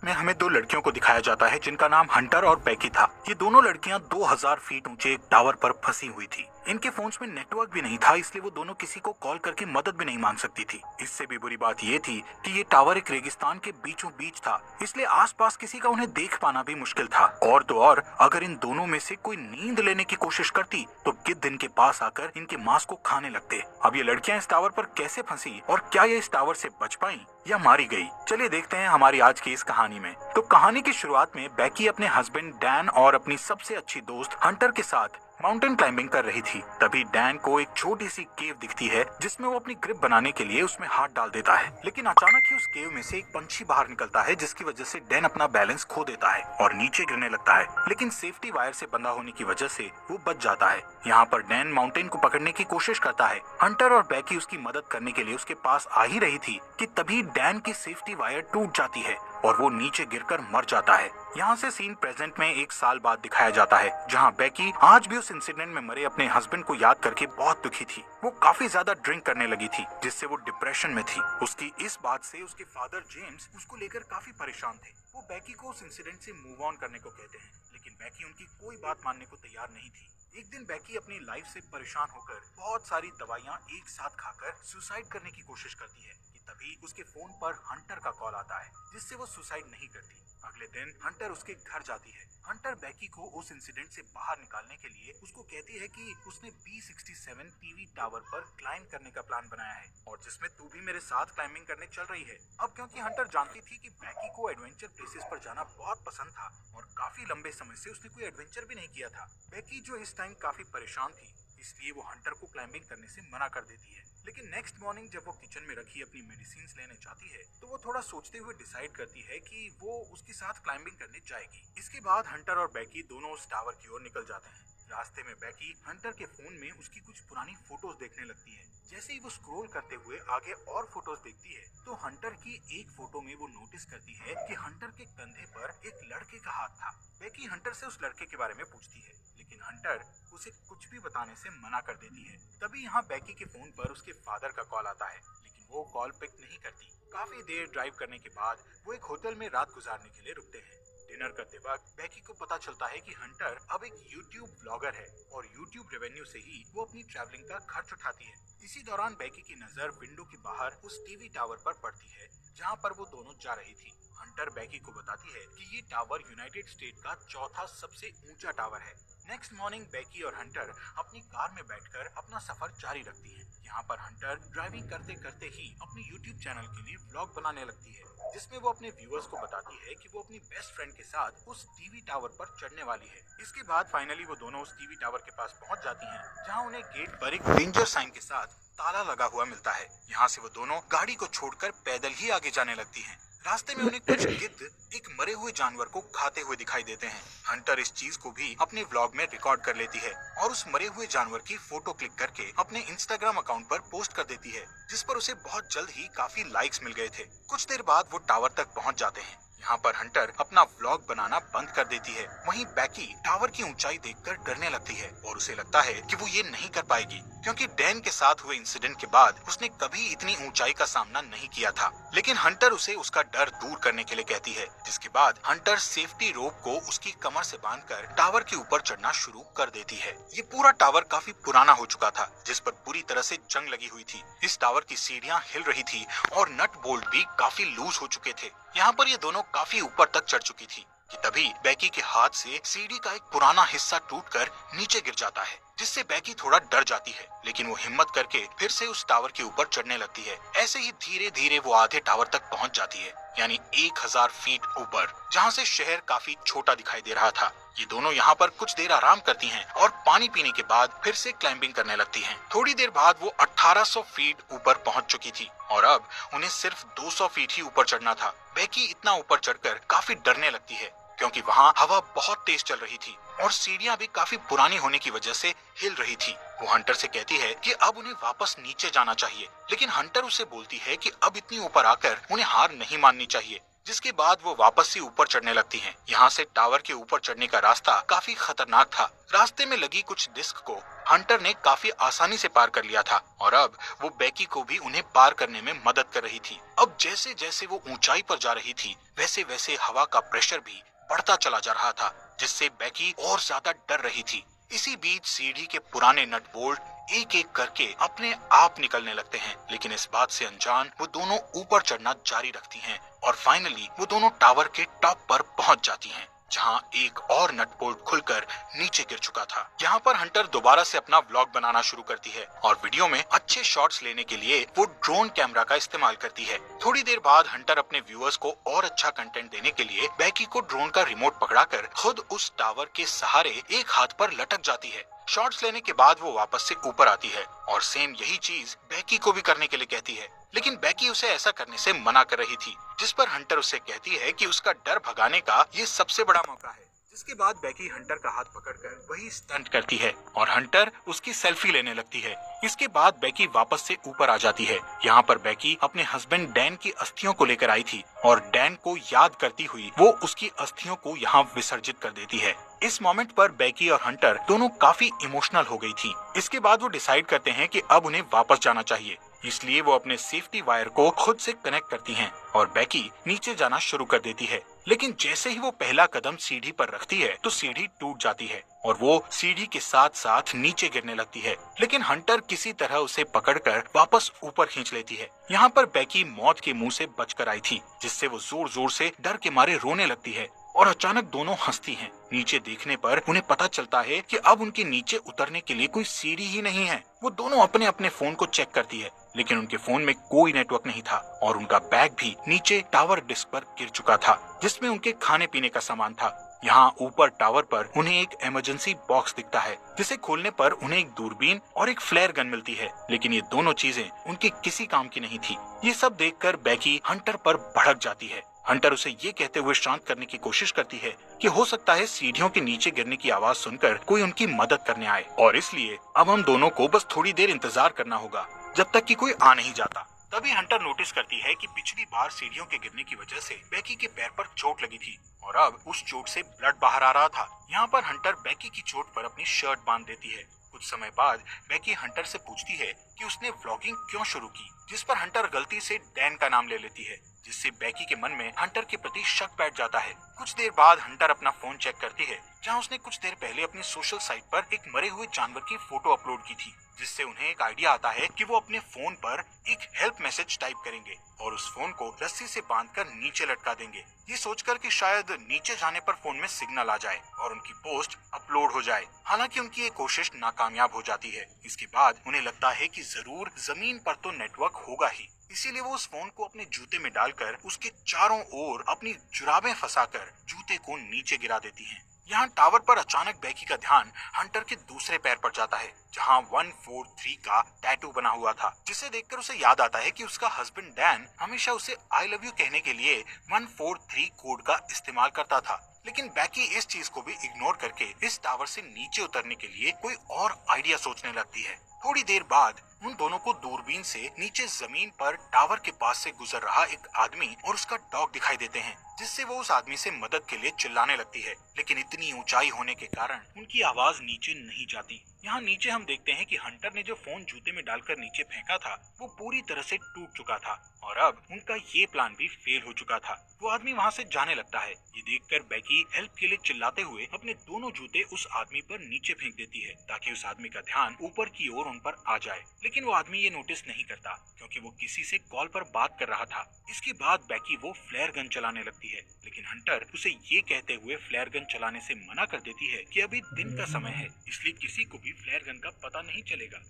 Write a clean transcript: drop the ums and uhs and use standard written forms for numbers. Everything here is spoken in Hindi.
में हमें दो लड़कियों को दिखाया जाता है जिनका नाम हंटर और बैकी था। ये दोनों लड़कियां 2000 फीट ऊंचे एक टावर पर फंसी हुई थी। इनके फोन्स में नेटवर्क भी नहीं था, इसलिए वो दोनों किसी को कॉल करके मदद भी नहीं मांग सकती थी। इससे भी बुरी बात ये थी कि ये टावर एक रेगिस्तान के बीचों बीच था, इसलिए आसपास किसी का उन्हें देख पाना भी मुश्किल था। और तो और अगर इन दोनों में से कोई नींद लेने की कोशिश करती तो गिद्ध इनके पास आकर इनके मांस को खाने लगते। अब ये लड़कियां इस टावर पर कैसे फंसी और क्या ये इस टावर से बच पाई या मारी गई, चलिए देखते हैं हमारी आज की इस कहानी में। तो कहानी की शुरुआत में बैकी अपने हस्बैंड डैन और अपनी सबसे अच्छी दोस्त हंटर के साथ माउंटेन क्लाइंबिंग कर रही थी। तभी डैन को एक छोटी सी केव दिखती है जिसमें वो अपनी ग्रिप बनाने के लिए उसमें हाथ डाल देता है। लेकिन अचानक ही उस केव में से एक पंछी बाहर निकलता है जिसकी वजह से डैन अपना बैलेंस खो देता है और नीचे गिरने लगता है। लेकिन सेफ्टी वायर से बंधा होने की वजह से वो बच जाता है। यहाँ पर डैन माउंटेन को पकड़ने की कोशिश करता है। हंटर और बैकी उसकी मदद करने के लिए उसके पास आ ही रही थी कि तभी डैन की सेफ्टी वायर टूट जाती है और वो नीचे गिरकर मर जाता है। यहाँ से सीन प्रेजेंट में 1 साल बाद दिखाया जाता है, जहाँ बैकी आज भी उस इंसिडेंट में मरे अपने हस्बैंड को याद करके बहुत दुखी थी। वो काफी ज्यादा ड्रिंक करने लगी थी जिससे वो डिप्रेशन में थी। उसकी इस बात से उसके फादर जेम्स उसको लेकर काफी परेशान थे। वो बैकी को उस इंसिडेंट से मूव ऑन करने को कहते हैं, लेकिन बैकी उनकी कोई बात मानने को तैयार नहीं थी। एक दिन बैकी अपनी लाइफ से परेशान होकर बहुत सारी दवाइयां एक साथ खाकर सुसाइड करने की कोशिश करती है कि तभी उसके फोन पर हंटर का कॉल आता है जिससे वो सुसाइड नहीं करती। अगले दिन हंटर उसके घर जाती है। हंटर बैकी को उस इंसिडेंट से बाहर निकालने के लिए उसको कहती है कि उसने B67 टीवी टावर पर क्लाइंब करने का प्लान बनाया है और जिसमें तू भी मेरे साथ क्लाइंबिंग करने चल रही है। अब क्योंकि हंटर जानती थी कि बैकी को एडवेंचर प्लेसेस पर जाना बहुत पसंद था और काफी लंबे समय से उसने कोई एडवेंचर भी नहीं किया था। बैकी जो इस टाइम काफी परेशान थी, इसलिए वो हंटर को क्लाइंबिंग करने से मना कर देती है। लेकिन नेक्स्ट मॉर्निंग जब वो किचन में रखी अपनी मेडिसिन लेने जाती है तो वो थोड़ा सोचते हुए डिसाइड करती है कि वो उसके साथ क्लाइंबिंग करने जाएगी। इसके बाद हंटर और बैकी दोनों उस टावर की ओर निकल जाते हैं। रास्ते में बैकी हंटर के फोन में उसकी कुछ पुरानी फोटोज देखने लगती है। जैसे ही वो स्क्रॉल करते हुए आगे और फोटोज देखती है तो हंटर की एक फोटो में वो नोटिस करती है कि हंटर के कंधे पर एक लड़के का हाथ था। बैकी हंटर से उस लड़के के बारे में पूछती है, लेकिन हंटर उसे कुछ भी बताने से मना कर देती है। तभी यहाँ बैकी के फोन पर उसके फादर का कॉल आता है, लेकिन वो कॉल पिक नहीं करती। काफी देर ड्राइव करने के बाद वो एक होटल में रात गुजारने के लिए रुकते हैं। डिनर करते वक्त बैकी को पता चलता है कि हंटर अब एक यूट्यूब ब्लॉगर है और यूट्यूब रेवेन्यू से ही वो अपनी ट्रैवलिंग का खर्च उठाती है। इसी दौरान बैकी की नजर विंडो के बाहर उस टीवी टावर पर पड़ती है जहाँ पर वो दोनों जा रही थी। हंटर बैकी को बताती है कि ये टावर यूनाइटेड स्टेट का चौथा सबसे ऊंचा टावर है। नेक्स्ट मॉर्निंग बैकी और हंटर अपनी कार में बैठकर अपना सफर जारी रखती है। यहाँ पर हंटर ड्राइविंग करते करते ही अपनी यूट्यूब चैनल के लिए व्लॉग बनाने लगती है जिसमें वो अपने व्यूअर्स को बताती है कि वो अपनी बेस्ट फ्रेंड के साथ उस टीवी टावर पर चढ़ने वाली है। इसके बाद फाइनली वो दोनों उस टीवी टावर के पास पहुंच जाती हैं, जहां उन्हें गेट पर एक डेंजर साइन के साथ ताला लगा हुआ मिलता है। यहाँ से वो दोनों गाड़ी को छोड़कर पैदल ही आगे जाने लगती हैं। रास्ते में उन्हें कुछ गिद्ध एक मरे हुए जानवर को खाते हुए दिखाई देते हैं। हंटर इस चीज को भी अपने व्लॉग में रिकॉर्ड कर लेती है और उस मरे हुए जानवर की फोटो क्लिक करके अपने इंस्टाग्राम अकाउंट पर पोस्ट कर देती है, जिस पर उसे बहुत जल्द ही काफी लाइक्स मिल गए थे। कुछ देर बाद वो टावर तक पहुंच जाते हैं। यहाँ पर हंटर अपना व्लॉग बनाना बंद कर देती है। वहीं बैकी टावर की ऊंचाई देखकर डरने लगती है और उसे लगता है कि वो ये नहीं कर पाएगी, क्योंकि डैन के साथ हुए इंसिडेंट के बाद उसने कभी इतनी ऊंचाई का सामना नहीं किया था। लेकिन हंटर उसे उसका डर दूर करने के लिए कहती है, जिसके बाद हंटर सेफ्टी रोप को उसकी कमर से बांधकर टावर के ऊपर चढ़ना शुरू कर देती है। ये पूरा टावर काफी पुराना हो चुका था, जिस पर पूरी तरह से जंग लगी हुई थी। इस टावर की सीढ़ियां हिल रही थी और नट बोल्ट भी काफी लूज हो चुके थे। यहाँ पर ये दोनों काफी ऊपर तक चढ़ चुकी थी कि तभी बैकी के हाथ से सीढ़ी का एक पुराना हिस्सा टूटकर नीचे गिर जाता है, जिससे बैकी थोड़ा डर जाती है। लेकिन वो हिम्मत करके फिर से उस टावर के ऊपर चढ़ने लगती है। ऐसे ही धीरे धीरे वो आधे टावर तक पहुंच जाती है, यानी 1000 फीट ऊपर, जहाँ से शहर काफी छोटा दिखाई दे रहा था। ये दोनों यहाँ पर कुछ देर आराम करती हैं और पानी पीने के बाद फिर से क्लाइंबिंग करने लगती हैं। थोड़ी देर बाद वो 1800 फीट ऊपर पहुंच चुकी थी और अब उन्हें सिर्फ 200 फीट ही ऊपर चढ़ना था। बैकी इतना ऊपर चढ़कर काफी डरने लगती है, क्योंकि वहाँ हवा बहुत तेज चल रही थी और सीढ़ियां भी काफी पुरानी होने की वजह से हिल रही थी। वो हंटर से कहती है कि अब उन्हें वापस नीचे जाना चाहिए, लेकिन हंटर उसे बोलती है कि अब इतनी ऊपर आकर उन्हें हार नहीं माननी चाहिए। जिसके बाद वो वापस से ऊपर चढ़ने लगती हैं। यहाँ से टावर के ऊपर चढ़ने का रास्ता काफी खतरनाक था। रास्ते में लगी कुछ डिस्क को हंटर ने काफी आसानी से पार कर लिया था और अब वो बेकी को भी उन्हें पार करने में मदद कर रही थी। अब जैसे जैसे वो ऊंचाई पर जा रही थी वैसे वैसे हवा का प्रेशर भी बढ़ता चला जा रहा था, जिससे बेकी और ज्यादा डर रही थी। इसी बीच सीढ़ी के पुराने नट बोल्ट एक एक करके अपने आप निकलने लगते हैं, लेकिन इस बात से अनजान वो दोनों ऊपर चढ़ना जारी रखती हैं और फाइनली वो दोनों टावर के टॉप पर पहुंच जाती हैं, जहां एक और नट बोल्ट खुलकर नीचे गिर चुका था। यहाँ पर हंटर दोबारा से अपना व्लॉग बनाना शुरू करती है और वीडियो में अच्छे शॉट्स लेने के लिए वो ड्रोन कैमरा का इस्तेमाल करती है। थोड़ी देर बाद हंटर अपने व्यूअर्स को और अच्छा कंटेंट देने के लिए बेकी को ड्रोन का रिमोट पकड़ाकर खुद उस टावर के सहारे एक हाथ पर लटक जाती है। शॉट्स लेने के बाद वो वापस से ऊपर आती है और सेम यही चीज बेकी को भी करने के लिए कहती है, लेकिन बेकी उसे ऐसा करने से मना कर रही थी, जिस पर हंटर उसे कहती है कि उसका डर भगाने का ये सबसे बड़ा मौका है। जिसके बाद बेकी हंटर का हाथ पकड़कर वही स्टंट करती है और हंटर उसकी सेल्फी लेने लगती है। इसके बाद बेकी वापस से ऊपर आ जाती है। यहाँ पर बेकी अपने हस्बैंड डैन की अस्थियों को लेकर आई थी और डैन को याद करती हुई वो उसकी अस्थियों को यहाँ विसर्जित कर देती है। इस मोमेंट पर बेकी और हंटर दोनों काफी इमोशनल हो गई थी। इसके बाद वो डिसाइड करते हैं कि अब उन्हें वापस जाना चाहिए, इसलिए वो अपने सेफ्टी वायर को खुद से कनेक्ट करती हैं और बेकी नीचे जाना शुरू कर देती है। लेकिन जैसे ही वो पहला कदम सीढ़ी पर रखती है तो सीढ़ी टूट जाती है और वो सीढ़ी के साथ साथ नीचे गिरने लगती है, लेकिन हंटर किसी तरह उसे पकड़कर वापस ऊपर खींच लेती है। यहाँ पर बेकी मौत के मुंह से बचकर आई थी, जिससे वो जोर जोर से डर के मारे रोने लगती है और अचानक दोनों हंसती हैं। नीचे देखने पर उन्हें पता चलता है कि अब उनके नीचे उतरने के लिए कोई सीढ़ी ही नहीं है। वो दोनों अपने अपने फोन को चेक करती है, लेकिन उनके फोन में कोई नेटवर्क नहीं था और उनका बैग भी नीचे टावर डिस्क पर गिर चुका था, जिसमें उनके खाने पीने का सामान था। यहाँ ऊपर टावर पर उन्हें एक इमरजेंसी बॉक्स दिखता है, जिसे खोलने पर उन्हें एक दूरबीन और एक फ्लेयर गन मिलती है, लेकिन ये दोनों चीजें उनके किसी काम की नहीं थी। ये सब देखकर बेकी हंटर पर भड़क जाती है। हंटर उसे ये कहते हुए शांत करने की कोशिश करती है कि हो सकता है सीढ़ियों के नीचे गिरने की आवाज सुनकर कोई उनकी मदद करने आए और इसलिए अब हम दोनों को बस थोड़ी देर इंतजार करना होगा जब तक कि कोई आ नहीं जाता। तभी हंटर नोटिस करती है कि पिछली बार सीढ़ियों के गिरने की वजह से बेकी के पैर पर चोट लगी थी और अब उस चोट से ब्लड बाहर आ रहा था। यहाँ पर हंटर बेकी की चोट पर अपनी शर्ट बांध देती है। कुछ समय बाद बेकी हंटर से पूछती है कि उसने व्लॉगिंग क्यों शुरू की, जिस पर हंटर गलती से डैन का नाम ले लेती है, जिससे बेकी के मन में हंटर के प्रति शक बैठ जाता है। कुछ देर बाद हंटर अपना फोन चेक करती है, जहां उसने कुछ देर पहले अपनी सोशल साइट पर एक मरे हुए जानवर की फोटो अपलोड की थी, जिससे उन्हें एक आइडिया आता है कि वो अपने फोन पर एक हेल्प मैसेज टाइप करेंगे और उस फोन को रस्सी से बांधकर नीचे लटका देंगे, ये सोचकर कि शायद नीचे जाने पर फोन में सिग्नल आ जाए और उनकी पोस्ट अपलोड हो जाए। हालांकि उनकी ये कोशिश नाकामयाब हो जाती है। इसके बाद उन्हें लगता है कि जरूर जमीन पर तो नेटवर्क होगा ही, इसीलिए वो उस फोन को अपने जूते में डालकर उसके चारों ओर अपनी जुराबें फंसाकर जूते को नीचे गिरा देती हैं। यहाँ टावर पर अचानक बेकी का ध्यान हंटर के दूसरे पैर पर जाता है, जहाँ 143 का टैटू बना हुआ था, जिसे देखकर उसे याद आता है कि उसका हस्बैंड डैन हमेशा उसे आई लव यू कहने के लिए 143 कोड का इस्तेमाल करता था। लेकिन बेकी इस चीज को भी इग्नोर करके इस टावर से नीचे उतरने के लिए कोई और आइडिया सोचने लगती है। थोड़ी देर बाद उन दोनों को दूरबीन से नीचे जमीन पर टावर के पास से गुजर रहा एक आदमी और उसका डॉग दिखाई देते हैं, जिससे वो उस आदमी से मदद के लिए चिल्लाने लगती है, लेकिन इतनी ऊंचाई होने के कारण उनकी आवाज नीचे नहीं जाती। यहाँ नीचे हम देखते हैं कि हंटर ने जो फोन जूते में डालकर नीचे फेंका था वो पूरी तरह से टूट चुका था और अब उनका ये प्लान भी फेल हो चुका था। वो आदमी वहाँ से जाने लगता है। ये देखकर बेकी हेल्प के लिए चिल्लाते हुए अपने दोनों जूते उस आदमी पर नीचे फेंक देती है, ताकि उस आदमी का ध्यान ऊपर की ओर उन पर आ जाए, लेकिन वो आदमी ये नोटिस नहीं करता क्योंकि वो किसी से कॉल पर बात कर रहा था। इसके बाद बेकी वो फ्लेयर गन चलाने लगती है, लेकिन हंटर उसे ये कहते हुए फ्लेयर गन चलाने से मना कर देती है कि अभी दिन का समय है, इसलिए किसी को भी फ्लेयर गन का पता नहीं चलेगा।